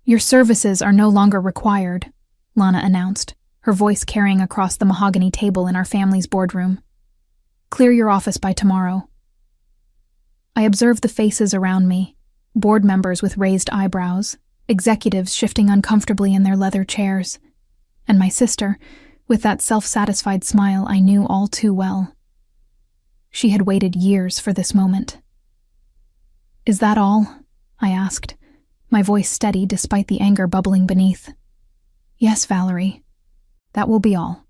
"Your services are no longer required," Lana announced, her voice carrying across the mahogany table in our family's boardroom. "Clear your office by tomorrow." I observed the faces around me, board members with raised eyebrows, executives shifting uncomfortably in their leather chairs, and my sister, with that self-satisfied smile I knew all too well. She had waited years for this moment. "Is that all?" I asked, my voice steady despite the anger bubbling beneath. "Yes, Valerie, that will be all,"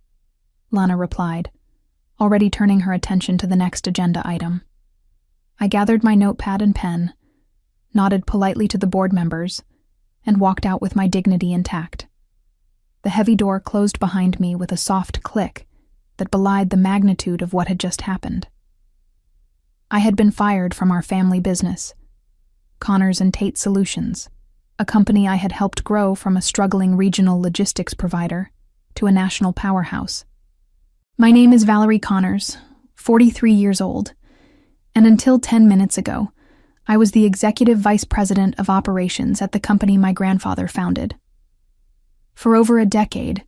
Lana replied, already turning her attention to the next agenda item. I gathered my notepad and pen, nodded politely to the board members, and walked out with my dignity intact. The heavy door closed behind me with a soft click that belied the magnitude of what had just happened. I had been fired from our family business, Connors and Tate Solutions, a company I had helped grow from a struggling regional logistics provider to a national powerhouse. My name is Valerie Connors, 43 years old, and until 10 minutes ago, I was the executive vice president of operations at the company my grandfather founded. For over a decade,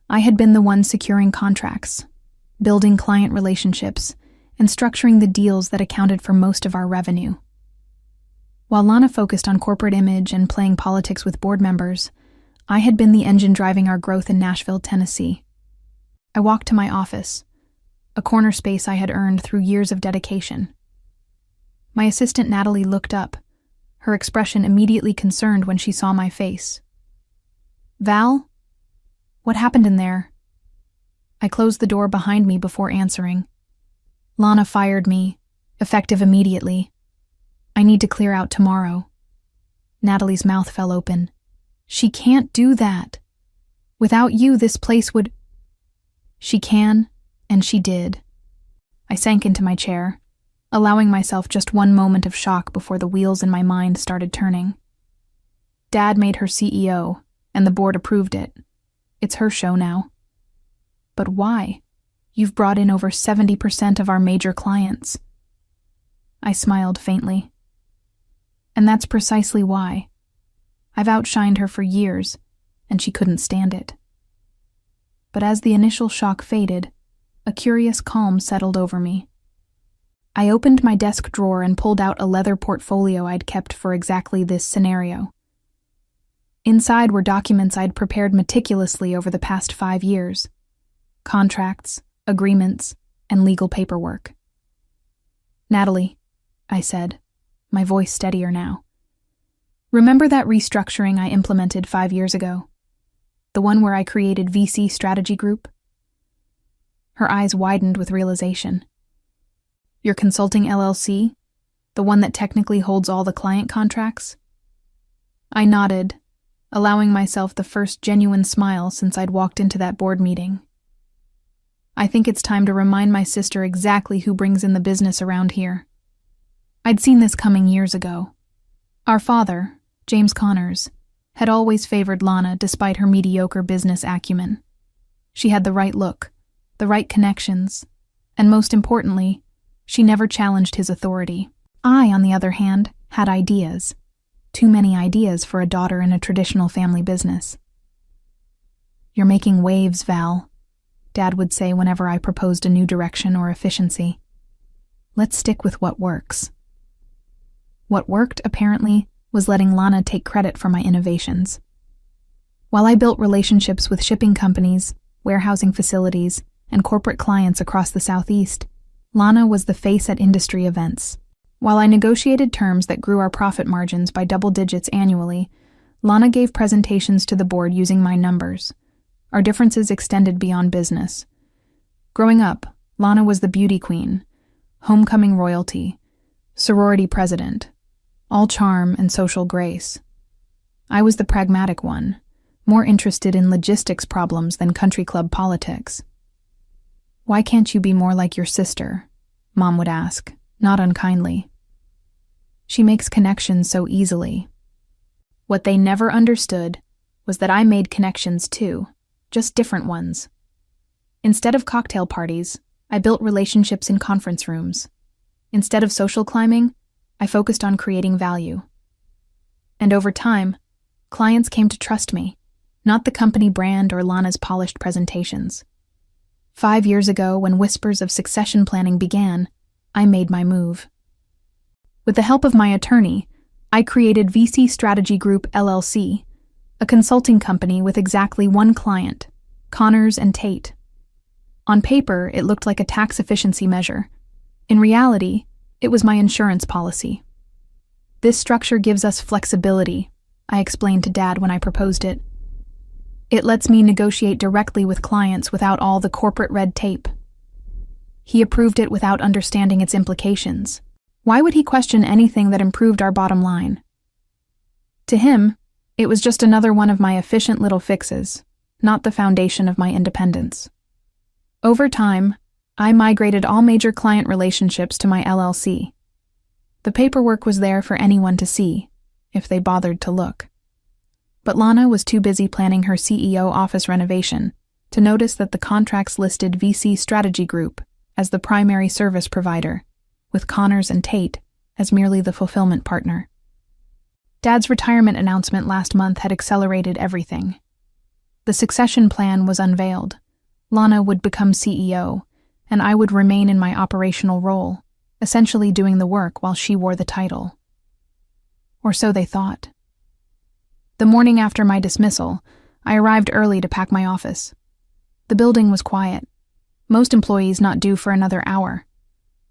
I had been the one securing contracts, building client relationships, and structuring the deals that accounted for most of our revenue. While Lana focused on corporate image and playing politics with board members, I had been the engine driving our growth in Nashville, Tennessee. I walked to my office, a corner space I had earned through years of dedication. My assistant Natalie looked up, her expression immediately concerned when she saw my face. "Val? What happened in there?" I closed the door behind me before answering. "Lana fired me, effective immediately. I need to clear out tomorrow." Natalie's mouth fell open. "She can't do that. Without you, this place would—" "She can, and she did." I sank into my chair, allowing myself just one moment of shock before the wheels in my mind started turning. Dad made her CEO, and the board approved it. It's her show now. But why? You've brought in over 70% of our major clients. I smiled faintly. And that's precisely why. I've outshined her for years, and she couldn't stand it. But as the initial shock faded, a curious calm settled over me. I opened my desk drawer and pulled out a leather portfolio I'd kept for exactly this scenario. Inside were documents I'd prepared meticulously over the past 5 years. Contracts, agreements, and legal paperwork. "Natalie," I said, my voice steadier now. "Remember that restructuring I implemented 5 years ago? The one where I created VC Strategy Group?" Her eyes widened with realization. "Your consulting LLC? The one that technically holds all the client contracts?" I nodded, allowing myself the first genuine smile since I'd walked into that board meeting. I think it's time to remind my sister exactly who brings in the business around here. I'd seen this coming years ago. Our father, James Connors, had always favored Lana despite her mediocre business acumen. She had the right look, the right connections, and most importantly, she never challenged his authority. I, on the other hand, had ideas. Too many ideas for a daughter in a traditional family business. "You're making waves, Val," Dad would say whenever I proposed a new direction or efficiency. "Let's stick with what works." What worked, apparently, was letting Lana take credit for my innovations. While I built relationships with shipping companies, warehousing facilities, and corporate clients across the Southeast, Lana was the face at industry events. While I negotiated terms that grew our profit margins by double digits annually, Lana gave presentations to the board using my numbers. Our differences extended beyond business. Growing up, Lana was the beauty queen, homecoming royalty, sorority president, all charm and social grace. I was the pragmatic one, more interested in logistics problems than country club politics. "Why can't you be more like your sister?" Mom would ask, not unkindly. "She makes connections so easily." What they never understood was that I made connections too, just different ones. Instead of cocktail parties, I built relationships in conference rooms. Instead of social climbing, I focused on creating value. And over time, Clients came to trust me, not the company brand or Lana's polished presentations. 5 years ago, when whispers of succession planning began, I made my move. With the help of my attorney, I created VC Strategy Group LLC, a consulting company with exactly one client, Connors and Tate. On paper, it looked like a tax efficiency measure. In reality, it was my insurance policy. This structure gives us flexibility, I explained to Dad when I proposed it. It lets me negotiate directly with clients without all the corporate red tape. He approved it without understanding its implications. Why would he question anything that improved our bottom line? To him, it was just another one of my efficient little fixes, not the foundation of my independence. Over time, I migrated all major client relationships to my LLC. The paperwork was there for anyone to see, if they bothered to look. But Lana was too busy planning her CEO office renovation to notice that the contracts listed VC Strategy Group as the primary service provider, with Connors and Tate as merely the fulfillment partner. Dad's retirement announcement last month had accelerated everything. The succession plan was unveiled. Lana would become CEO, and I would remain in my operational role, essentially doing the work while she wore the title. Or so they thought. The morning after my dismissal, I arrived early to pack my office. The building was quiet, most employees not due for another hour.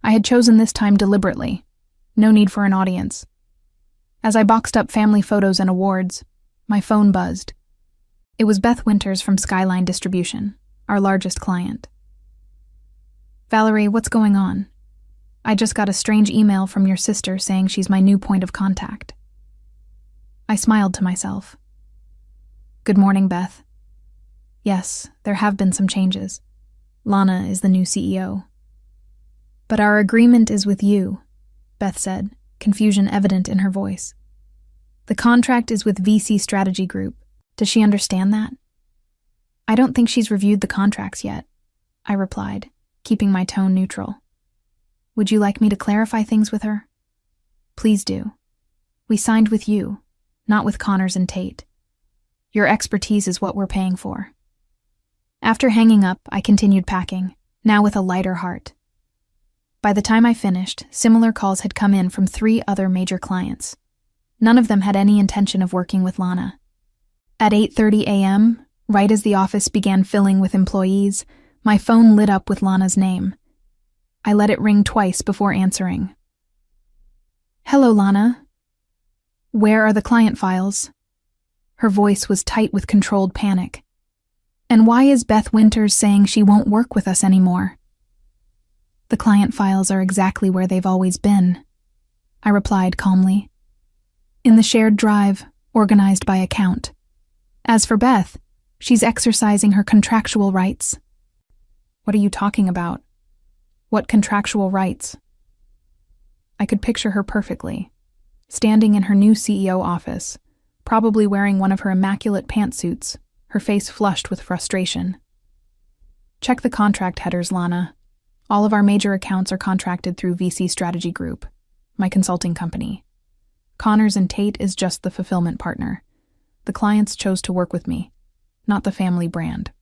I had chosen this time deliberately. No need for an audience. As I boxed up family photos and awards, my phone buzzed. It was Beth Winters from Skyline Distribution, our largest client. "Valerie, what's going on? I just got a strange email from your sister saying she's my new point of contact." I smiled to myself. "Good morning, Beth. Yes, there have been some changes. Lana is the new CEO. But our agreement is with you," Beth said, confusion evident in her voice. "The contract is with VC Strategy Group. Does she understand that?" "I don't think she's reviewed the contracts yet," I replied, keeping my tone neutral. "Would you like me to clarify things with her?" "Please do. We signed with you, not with Connors and Tate. Your expertise is what we're paying for." After hanging up, I continued packing, now with a lighter heart. By the time I finished, similar calls had come in from 3 other major clients. None of them had any intention of working with Lana. At 8:30 a.m., right as the office began filling with employees, my phone lit up with Lana's name. I let it ring twice before answering. "Hello, Lana. Where are the client files?" Her voice was tight with controlled panic. "And why is Beth Winters saying she won't work with us anymore?" "The client files are exactly where they've always been," I replied calmly. "In the shared drive, organized by account. As for Beth, she's exercising her contractual rights." "What are you talking about? What contractual rights?" I could picture her perfectly, standing in her new CEO office, probably wearing one of her immaculate pantsuits, her face flushed with frustration. "Check the contract headers, Lana. All of our major accounts are contracted through VC Strategy Group, my consulting company. Connors and Tate is just the fulfillment partner. The clients chose to work with me, not the family brand."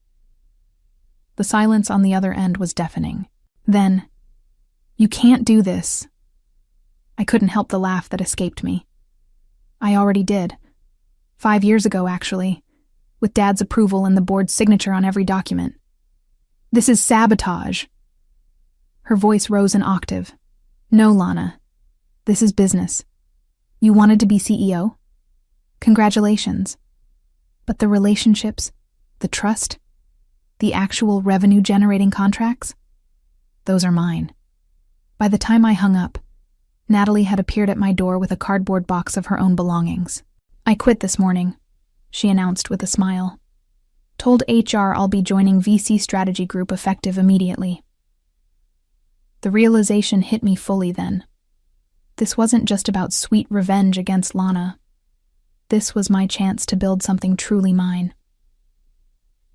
The silence on the other end was deafening. Then, "You can't do this." I couldn't help the laugh that escaped me. I already did. 5 years ago, actually, with Dad's approval and the board's signature on every document. "This is sabotage." Her voice rose an octave. "No, Lana. This is business. You wanted to be CEO? Congratulations. But the relationships, the trust, the actual revenue-generating contracts? Those are mine." By the time I hung up, Natalie had appeared at my door with a cardboard box of her own belongings. "I quit this morning," she announced with a smile. "Told HR I'll be joining VC Strategy Group effective immediately." The realization hit me fully then. This wasn't just about sweet revenge against Lana. This was my chance to build something truly mine.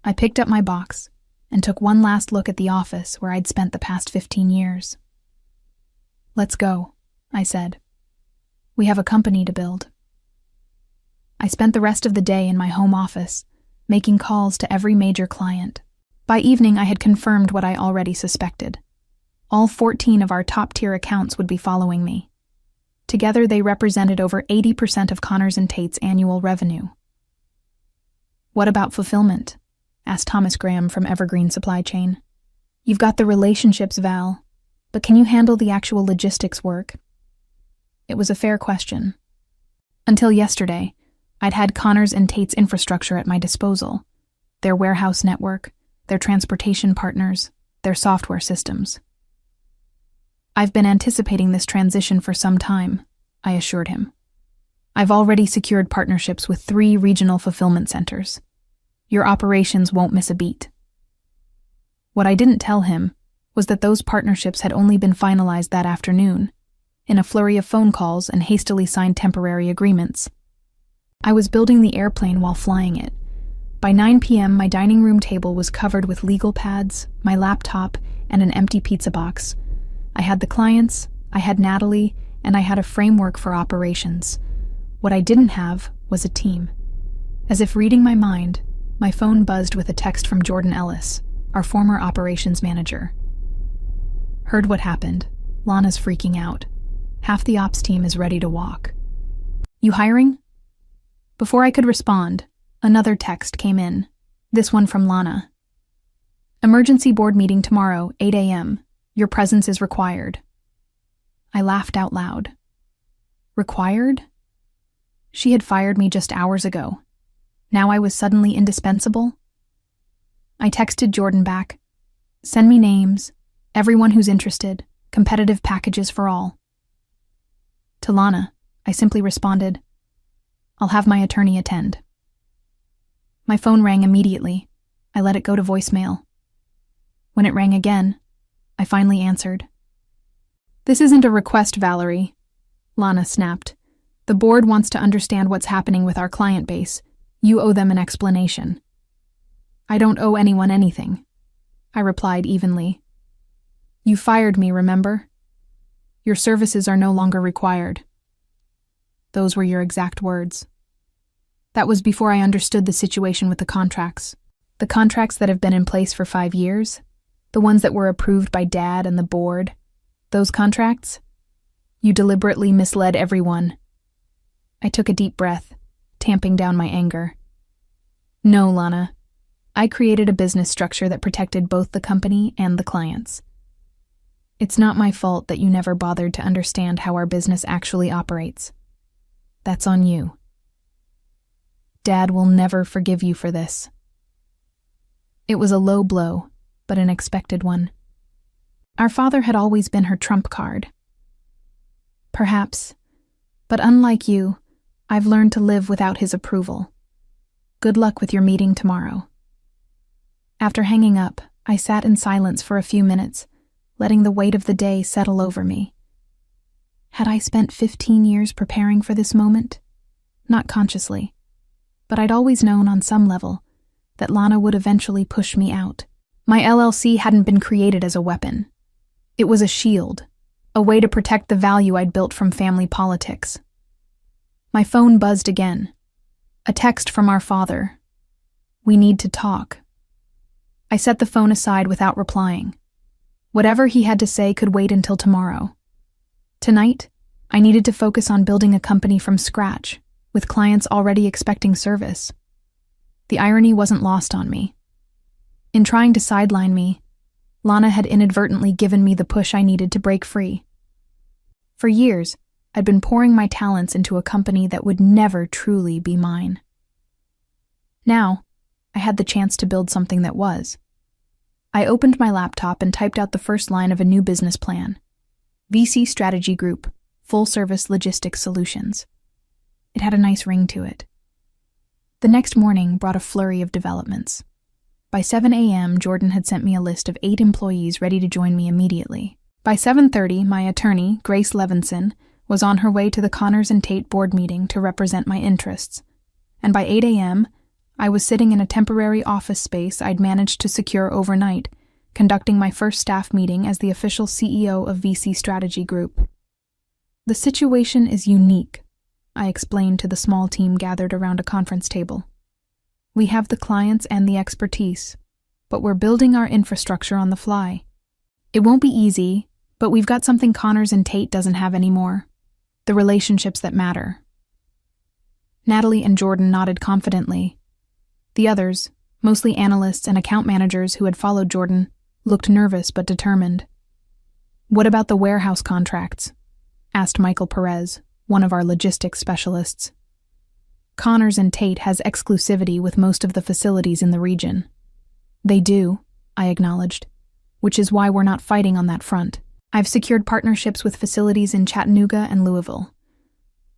I picked up my box and took one last look at the office where I'd spent the past 15 years. "Let's go," I said. "We have a company to build." I spent the rest of the day in my home office, making calls to every major client. By evening, I had confirmed what I already suspected. All 14 of our top-tier accounts would be following me. Together, they represented over 80% of Connors & Tate's annual revenue. "What about fulfillment?" asked Thomas Graham from Evergreen Supply Chain. "You've got the relationships, Val, but can you handle the actual logistics work?" It was a fair question. Until yesterday, I'd had Connors & Tate's infrastructure at my disposal, their warehouse network, their transportation partners, their software systems. "I've been anticipating this transition for some time," I assured him. "I've already secured partnerships with 3 regional fulfillment centers. Your operations won't miss a beat." What I didn't tell him was that those partnerships had only been finalized that afternoon, in a flurry of phone calls and hastily signed temporary agreements. I was building the airplane while flying it. By 9 p.m., my dining room table was covered with legal pads, my laptop, and an empty pizza box. I had the clients, I had Natalie, and I had a framework for operations. What I didn't have was a team. As if reading my mind, my phone buzzed with a text from Jordan Ellis, our former operations manager. "Heard what happened. Lana's freaking out. Half the ops team is ready to walk. You hiring?" Before I could respond, another text came in, this one from Lana. "Emergency board meeting tomorrow, 8 a.m. Your presence is required." I laughed out loud. Required? She had fired me just hours ago. Now I was suddenly indispensable? I texted Jordan back. "Send me names, everyone who's interested, competitive packages for all." To Lana, I simply responded, "I'll have my attorney attend." My phone rang immediately. I let it go to voicemail. When it rang again, I finally answered. "This isn't a request, Valerie," Lana snapped. "The board wants to understand what's happening with our client base. You owe them an explanation." "I don't owe anyone anything," I replied evenly. "You fired me, remember? Your services are no longer required." Those were your exact words. That was before I understood the situation with the contracts. The contracts that have been in place for 5 years, the ones that were approved by Dad and the board, those contracts? You deliberately misled everyone. I took a deep breath, tamping down my anger. "No, Lana. I created a business structure that protected both the company and the clients. It's not my fault that you never bothered to understand how our business actually operates. That's on you. Dad will never forgive you for this." It was a low blow, but an expected one. Our father had always been her trump card. Perhaps, but unlike you, I've learned to live without his approval. Good luck with your meeting tomorrow. After hanging up, I sat in silence for a few minutes, letting the weight of the day settle over me. Had I spent 15 years preparing for this moment? Not consciously, but I'd always known on some level that Lana would eventually push me out. My LLC hadn't been created as a weapon. It was a shield, a way to protect the value I'd built from family politics. My phone buzzed again. A text from our father. "We need to talk." I set the phone aside without replying. Whatever he had to say could wait until tomorrow. Tonight, I needed to focus on building a company from scratch, with clients already expecting service. The irony wasn't lost on me. In trying to sideline me, Lana had inadvertently given me the push I needed to break free. For years, I'd been pouring my talents into a company that would never truly be mine. Now, I had the chance to build something that was. I opened my laptop and typed out the first line of a new business plan. VC Strategy Group, Full-Service Logistics Solutions. It had a nice ring to it. The next morning brought a flurry of developments. By 7 a.m., Jordan had sent me a list of 8 employees ready to join me immediately. By 7:30, my attorney, Grace Levinson, was on her way to the Connors & Tate board meeting to represent my interests. And by 8 a.m., I was sitting in a temporary office space I'd managed to secure overnight, conducting my first staff meeting as the official CEO of VC Strategy Group. "The situation is unique," I explained to the small team gathered around a conference table. We have the clients and the expertise, but we're building our infrastructure on the fly. It won't be easy, but we've got something Connors and Tate doesn't have anymore: the relationships that matter. Natalie and Jordan nodded confidently. The others, mostly analysts and account managers who had followed Jordan, looked nervous but determined. "What about the warehouse contracts?" asked Michael Perez, one of our logistics specialists. "Connors and Tate has exclusivity with most of the facilities in the region." "They do," I acknowledged, "which is why we're not fighting on that front. I've secured partnerships with facilities in Chattanooga and Louisville.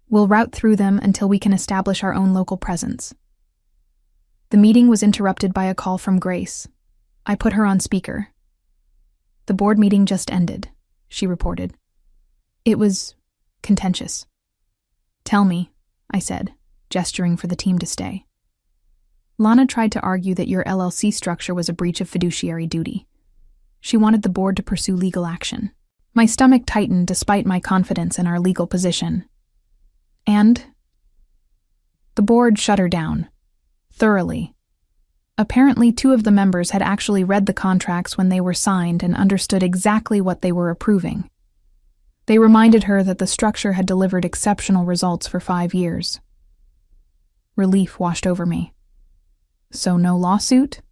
We'll route through them until we can establish our own local presence." The meeting was interrupted by a call from Grace. I put her on speaker. "The board meeting just ended," she reported. "It was contentious." "Tell me," I said, gesturing for the team to stay. "Lana tried to argue that your LLC structure was a breach of fiduciary duty. She wanted the board to pursue legal action." My stomach tightened despite my confidence in our legal position. And the board shut her down. Thoroughly. Apparently, 2 of the members had actually read the contracts when they were signed and understood exactly what they were approving. They reminded her that the structure had delivered exceptional results for 5 years. Relief washed over me. "So no lawsuit?"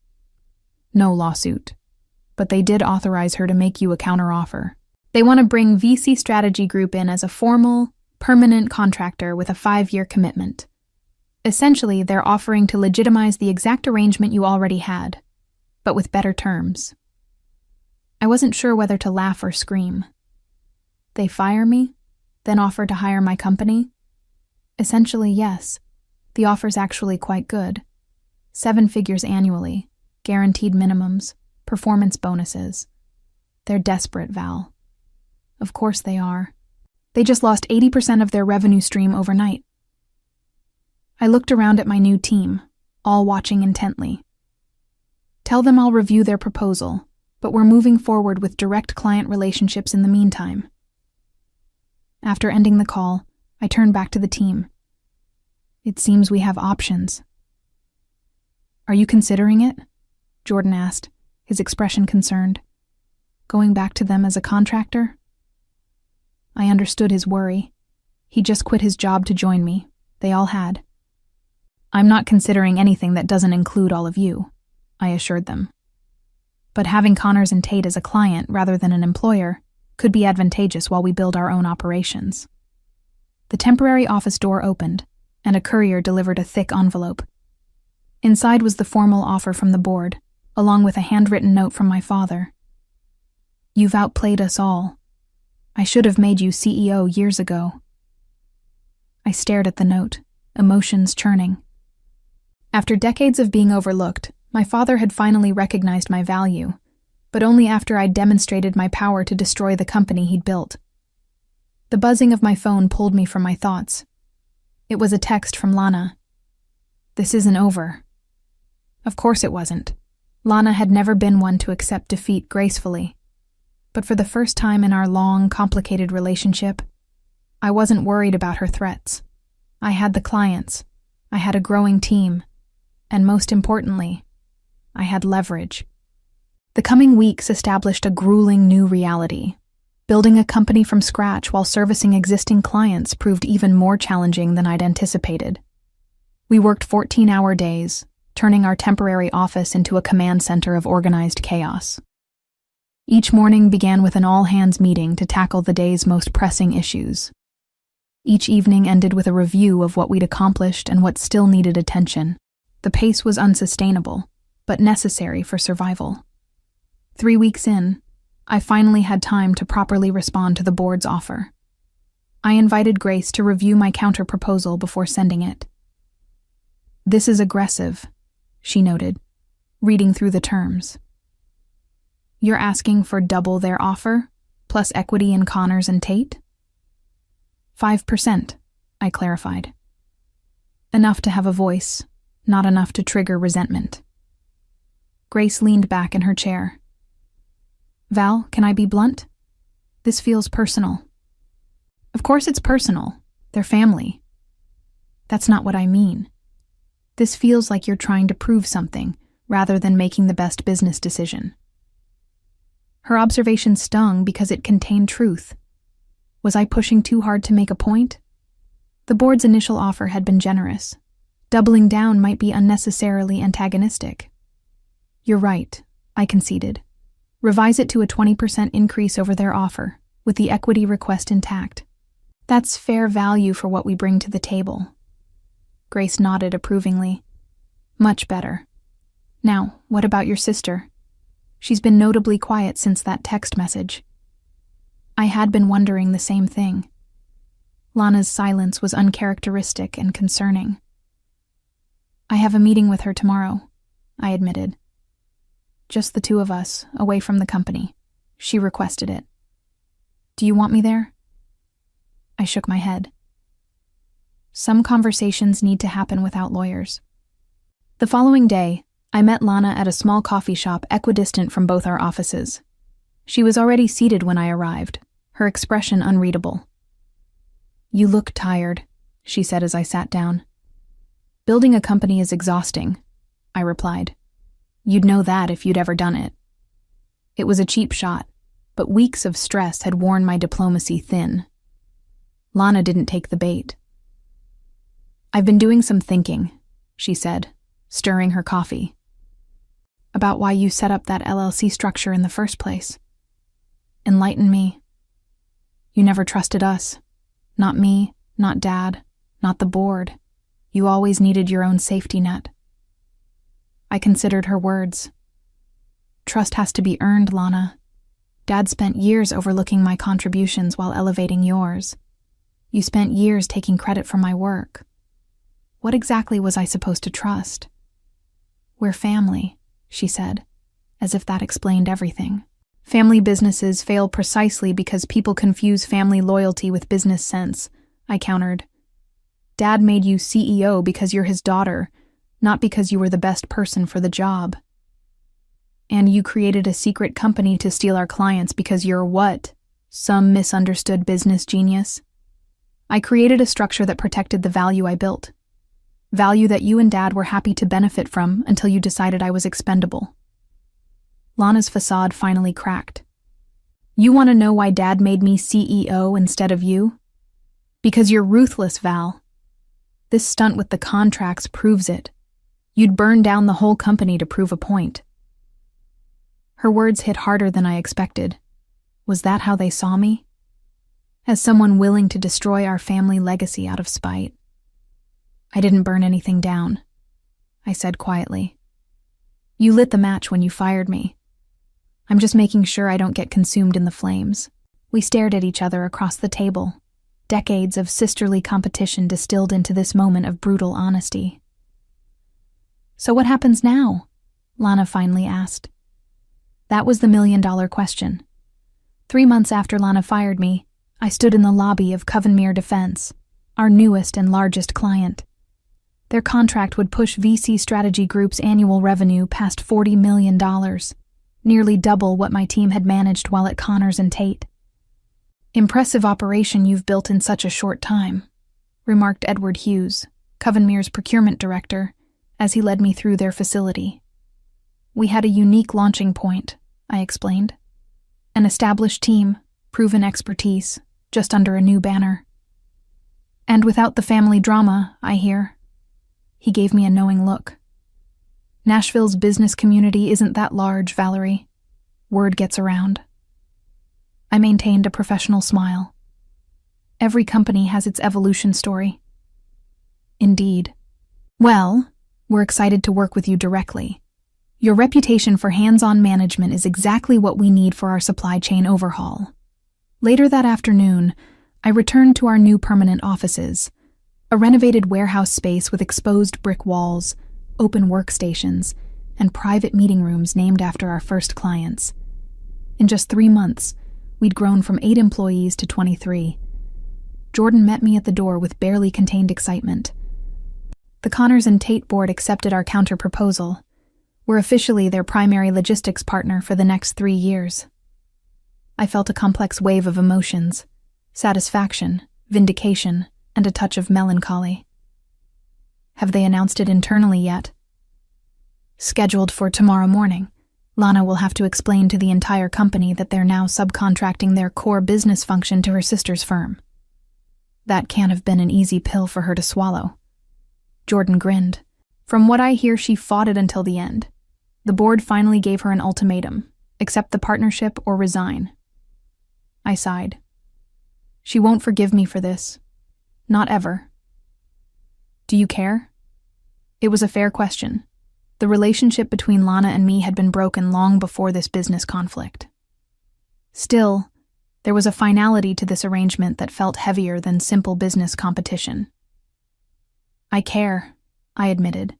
"No lawsuit. But they did authorize her to make you a counteroffer. They want to bring VC Strategy Group in as a formal, permanent contractor with a 5-year commitment. Essentially, they're offering to legitimize the exact arrangement you already had, but with better terms." I wasn't sure whether to laugh or scream. They fire me, then offer to hire my company? Essentially, yes. The offer's actually quite good. 7 figures annually, guaranteed minimums, performance bonuses. They're desperate, Val. Of course they are. They just lost 80% of their revenue stream overnight. I looked around at my new team, all watching intently. "Tell them I'll review their proposal, but we're moving forward with direct client relationships in the meantime." After ending the call, I turned back to the team. "It seems we have options." "Are you considering it?" Jordan asked, his expression concerned. "Going back to them as a contractor?" I understood his worry. He just quit his job to join me. They all had. "I'm not considering anything that doesn't include all of you," I assured them. "But having Connors and Tate as a client rather than an employer could be advantageous while we build our own operations." The temporary office door opened, and a courier delivered a thick envelope. Inside was the formal offer from the board, along with a handwritten note from my father. "You've outplayed us all. I should have made you CEO years ago." I stared at the note, emotions churning. After decades of being overlooked, my father had finally recognized my value, but only after I'd demonstrated my power to destroy the company he'd built. The buzzing of my phone pulled me from my thoughts. It was a text from Lana. "This isn't over." Of course it wasn't. Lana had never been one to accept defeat gracefully. But for the first time in our long, complicated relationship, I wasn't worried about her threats. I had the clients. I had a growing team. And most importantly, I had leverage. The coming weeks established a grueling new reality. Building a company from scratch while servicing existing clients proved even more challenging than I'd anticipated. We worked 14-hour days, turning our temporary office into a command center of organized chaos. Each morning began with an all-hands meeting to tackle the day's most pressing issues. Each evening ended with a review of what we'd accomplished and what still needed attention. The pace was unsustainable, but necessary for survival. 3 weeks in, I finally had time to properly respond to the board's offer. I invited Grace to review my counter-proposal before sending it. "This is aggressive," she noted, reading through the terms. "You're asking for double their offer, plus equity in Connors and Tate?" 5%, I clarified. Enough to have a voice, not enough to trigger resentment. Grace leaned back in her chair. "Val, can I be blunt? This feels personal." "Of course it's personal. They're family. That's not what I mean. This feels like you're trying to prove something, rather than making the best business decision." Her observation stung because it contained truth. Was I pushing too hard to make a point? The board's initial offer had been generous. Doubling down might be unnecessarily antagonistic. "You're right," I conceded. "Revise it to a 20% increase over their offer, with the equity request intact. That's fair value for what we bring to the table." Grace nodded approvingly. "Much better. Now, what about your sister? She's been notably quiet since that text message." I had been wondering the same thing. Lana's silence was uncharacteristic and concerning. "I have a meeting with her tomorrow," I admitted. "Just the two of us, away from the company. She requested it. Do you want me there?" I shook my head. Some conversations need to happen without lawyers. The following day, I met Lana at a small coffee shop equidistant from both our offices. She was already seated when I arrived, her expression unreadable. "You look tired," she said as I sat down. "Building a company is exhausting," I replied. "You'd know that if you'd ever done it." It was a cheap shot, but weeks of stress had worn my diplomacy thin. Lana didn't take the bait. "I've been doing some thinking," she said, stirring her coffee. "About why you set up that LLC structure in the first place. Enlighten me. You never trusted us. Not me, not Dad, not the board. You always needed your own safety net." I considered her words. "Trust has to be earned, Lana. Dad spent years overlooking my contributions while elevating yours. You spent years taking credit for my work. What exactly was I supposed to trust?" "We're family," she said, as if that explained everything. "Family businesses fail precisely because people confuse family loyalty with business sense," I countered. "Dad made you CEO because you're his daughter, not because you were the best person for the job. And you created a secret company to steal our clients because you're what? Some misunderstood business genius? I created a structure that protected the value I built. Value that you and Dad were happy to benefit from until you decided I was expendable." Lana's facade finally cracked. "You want to know why Dad made me CEO instead of you? Because you're ruthless, Val. This stunt with the contracts proves it. You'd burn down the whole company to prove a point." Her words hit harder than I expected. Was that how they saw me? As someone willing to destroy our family legacy out of spite? "I didn't burn anything down," I said quietly. "You lit the match when you fired me. I'm just making sure I don't get consumed in the flames." We stared at each other across the table, decades of sisterly competition distilled into this moment of brutal honesty. "So what happens now?" Lana finally asked. That was the million-dollar question. 3 months after Lana fired me, I stood in the lobby of Covenmere Defense, our newest and largest client. Their contract would push VC Strategy Group's annual revenue past $40 million, nearly double what my team had managed while at Connors and Tate. "Impressive operation you've built in such a short time," remarked Edward Hughes, Covenmere's procurement director, as he led me through their facility. "We had a unique launching point," I explained. "An established team, proven expertise, just under a new banner. And without the family drama, I hear." He gave me a knowing look. "Nashville's business community isn't that large, Valerie. Word gets around." I maintained a professional smile. Every company has its evolution story. "Indeed. Well, we're excited to work with you directly. Your reputation for hands-on management is exactly what we need for our supply chain overhaul." Later that afternoon, I returned to our new permanent offices, a renovated warehouse space with exposed brick walls, open workstations, and private meeting rooms named after our first clients. In just 3 months, we'd grown from 8 employees to 23. Jordan met me at the door with barely contained excitement. The Connors and Tate board accepted our counter-proposal. We're officially their primary logistics partner for the next 3 years. I felt a complex wave of emotions: satisfaction, vindication, and a touch of melancholy. Have they announced it internally yet? Scheduled for tomorrow morning. Lana will have to explain to the entire company that they're now subcontracting their core business function to her sister's firm. That can't have been an easy pill for her to swallow. Jordan grinned. From what I hear, she fought it until the end. The board finally gave her an ultimatum: accept the partnership or resign. I sighed. She won't forgive me for this. Not ever. Do you care? It was a fair question. The relationship between Lana and me had been broken long before this business conflict. Still, there was a finality to this arrangement that felt heavier than simple business competition. I care, I admitted,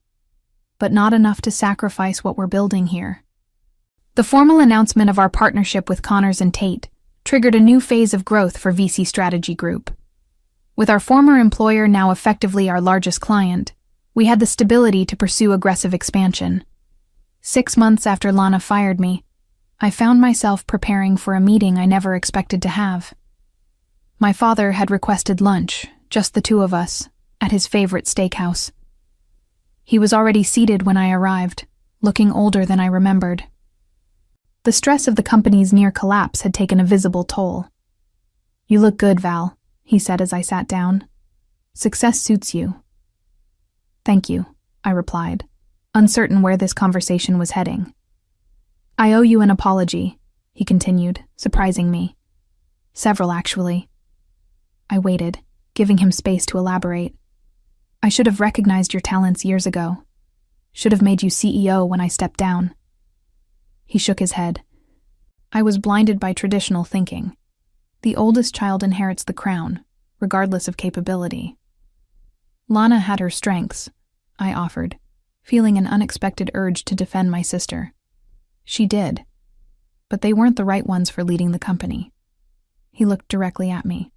but not enough to sacrifice what we're building here. The formal announcement of our partnership with Connors and Tate triggered a new phase of growth for VC Strategy Group. With our former employer now effectively our largest client, we had the stability to pursue aggressive expansion. 6 months after Lana fired me, I found myself preparing for a meeting I never expected to have. My father had requested lunch, just the two of us, at his favorite steakhouse. He was already seated when I arrived, looking older than I remembered. The stress of the company's near collapse had taken a visible toll. "You look good, Val," he said as I sat down. "Success suits you." "Thank you," I replied, uncertain where this conversation was heading. "I owe you an apology," he continued, surprising me. "Several, actually." I waited, giving him space to elaborate. "I should have recognized your talents years ago. Should have made you CEO when I stepped down." He shook his head. "I was blinded by traditional thinking. The oldest child inherits the crown, regardless of capability." "Lana had her strengths," I offered, feeling an unexpected urge to defend my sister. "She did, but they weren't the right ones for leading the company." He looked directly at me.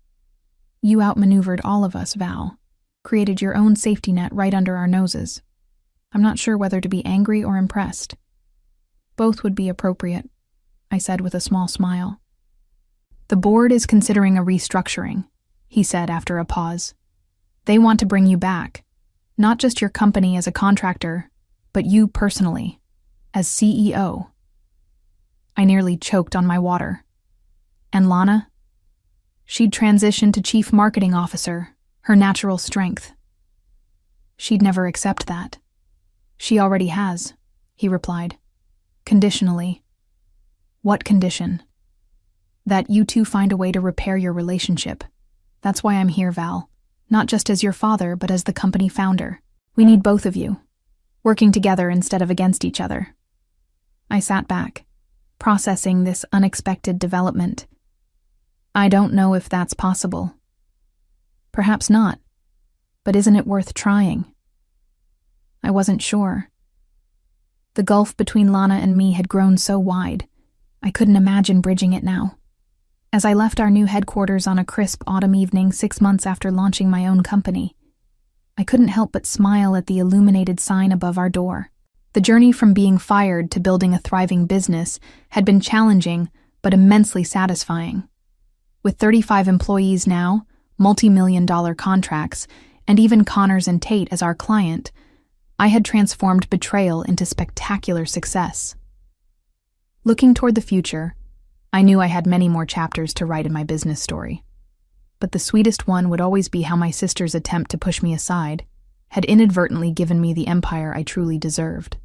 "You outmaneuvered all of us, Val. Created your own safety net right under our noses. I'm not sure whether to be angry or impressed." "Both would be appropriate," I said with a small smile. "The board is considering a restructuring," he said after a pause. "They want to bring you back, not just your company as a contractor, but you personally, as CEO." I nearly choked on my water. "And Lana?" "She'd transition to Chief Marketing Officer, her natural strength." "She'd never accept that." "She already has," he replied. "Conditionally." "What condition?" "That you two find a way to repair your relationship. That's why I'm here, Val. Not just as your father, but as the company founder. We need both of you, working together instead of against each other." I sat back, processing this unexpected development. "I don't know if that's possible." "Perhaps not, but isn't it worth trying?" I wasn't sure. The gulf between Lana and me had grown so wide, I couldn't imagine bridging it now. As I left our new headquarters on a crisp autumn evening 6 months after launching my own company, I couldn't help but smile at the illuminated sign above our door. The journey from being fired to building a thriving business had been challenging but immensely satisfying. With 35 employees now, multi-million-dollar contracts, and even Connors and Tate as our client, I had transformed Betrayal into spectacular success. Looking toward the future, I knew I had many more chapters to write in my business story. But the sweetest one would always be how my sister's attempt to push me aside had inadvertently given me the empire I truly deserved.